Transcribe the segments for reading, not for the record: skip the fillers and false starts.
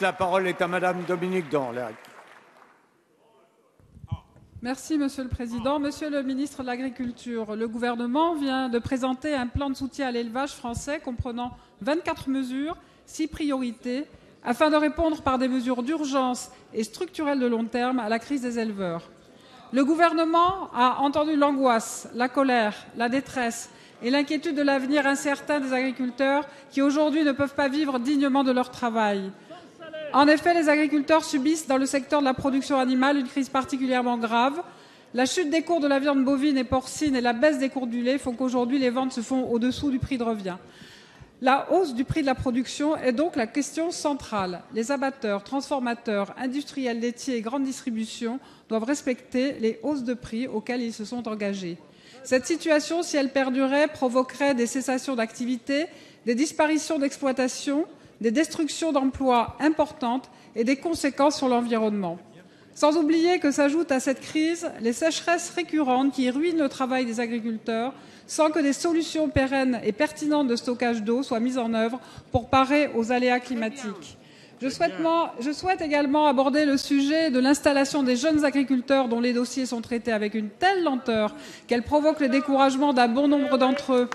La parole est à Madame Dominique Dorléac. Merci Monsieur le Président. Monsieur le ministre de l'Agriculture, le gouvernement vient de présenter un plan de soutien à l'élevage français comprenant 24 mesures, 6 priorités, afin de répondre par des mesures d'urgence et structurelles de long terme à la crise des éleveurs. Le gouvernement a entendu l'angoisse, la colère, la détresse et l'inquiétude de l'avenir incertain des agriculteurs qui aujourd'hui ne peuvent pas vivre dignement de leur travail. En effet, les agriculteurs subissent dans le secteur de la production animale une crise particulièrement grave. La chute des cours de la viande bovine et porcine et la baisse des cours du lait font qu'aujourd'hui les ventes se font au-dessous du prix de revient. La hausse du prix de la production est donc la question centrale. Les abatteurs, transformateurs, industriels laitiers et grande distribution doivent respecter les hausses de prix auxquelles ils se sont engagés. Cette situation, si elle perdurait, provoquerait des cessations d'activité, des disparitions d'exploitation, des destructions d'emplois importantes et des conséquences sur l'environnement. Sans oublier que s'ajoutent à cette crise les sécheresses récurrentes qui ruinent le travail des agriculteurs sans que des solutions pérennes et pertinentes de stockage d'eau soient mises en œuvre pour parer aux aléas climatiques. Je souhaite également aborder le sujet de l'installation des jeunes agriculteurs dont les dossiers sont traités avec une telle lenteur qu'elle provoque le découragement d'un bon nombre d'entre eux,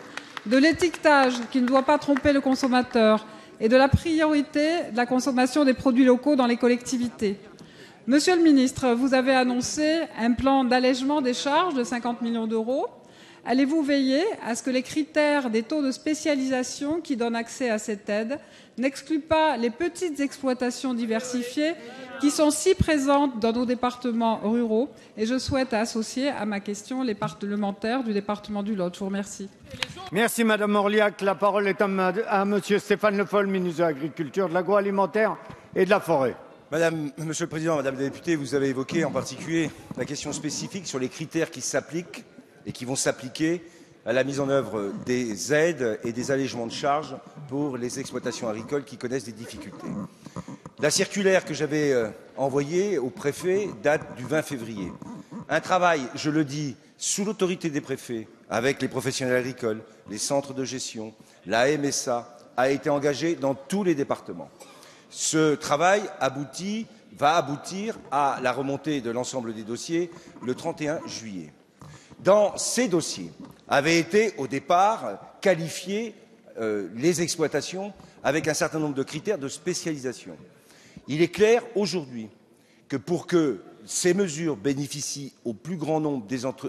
de l'étiquetage qui ne doit pas tromper le consommateur, et de la priorité de la consommation des produits locaux dans les collectivités. Monsieur le ministre, vous avez annoncé un plan d'allègement des charges de 50 millions d'euros. Allez-vous veiller à ce que les critères des taux de spécialisation qui donnent accès à cette aide n'excluent pas les petites exploitations diversifiées qui sont si présentes dans nos départements ruraux? Et je souhaite associer à ma question les parlementaires du département du Lot. Je vous remercie. Merci Madame Orliac. La parole est à Monsieur Stéphane Le Foll, ministre de l'Agriculture, de l'Agroalimentaire et de la Forêt. Monsieur le Président, Madame la députée, vous avez évoqué en particulier la question spécifique sur les critères qui s'appliquent et qui vont s'appliquer à la mise en œuvre des aides et des allègements de charges pour les exploitations agricoles qui connaissent des difficultés. La circulaire que j'avais envoyée au préfet date du 20 février. Un travail, je le dis, sous l'autorité des préfets, avec les professionnels agricoles, les centres de gestion, la MSA, a été engagé dans tous les départements. Ce travail va aboutir à la remontée de l'ensemble des dossiers le 31 juillet. Dans ces dossiers avaient été au départ qualifiées les exploitations avec un certain nombre de critères de spécialisation. Il est clair aujourd'hui que pour que ces mesures bénéficient au plus grand nombre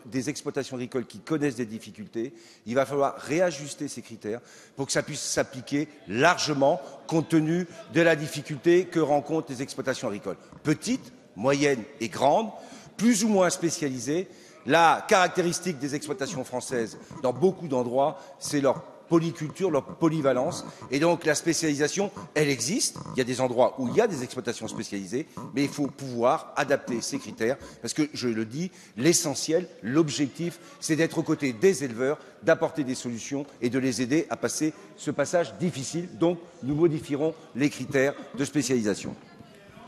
des exploitations agricoles qui connaissent des difficultés, il va falloir réajuster ces critères pour que ça puisse s'appliquer largement compte tenu de la difficulté que rencontrent les exploitations agricoles. Petites, moyennes et grandes, plus ou moins spécialisées. La caractéristique des exploitations françaises, dans beaucoup d'endroits, c'est leur polyculture, leur polyvalence. Et donc la spécialisation, elle existe. Il y a des endroits où il y a des exploitations spécialisées, mais il faut pouvoir adapter ces critères. Parce que, je le dis, l'essentiel, l'objectif, c'est d'être aux côtés des éleveurs, d'apporter des solutions et de les aider à passer ce passage difficile. Donc nous modifierons les critères de spécialisation.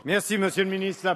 Merci Monsieur le ministre.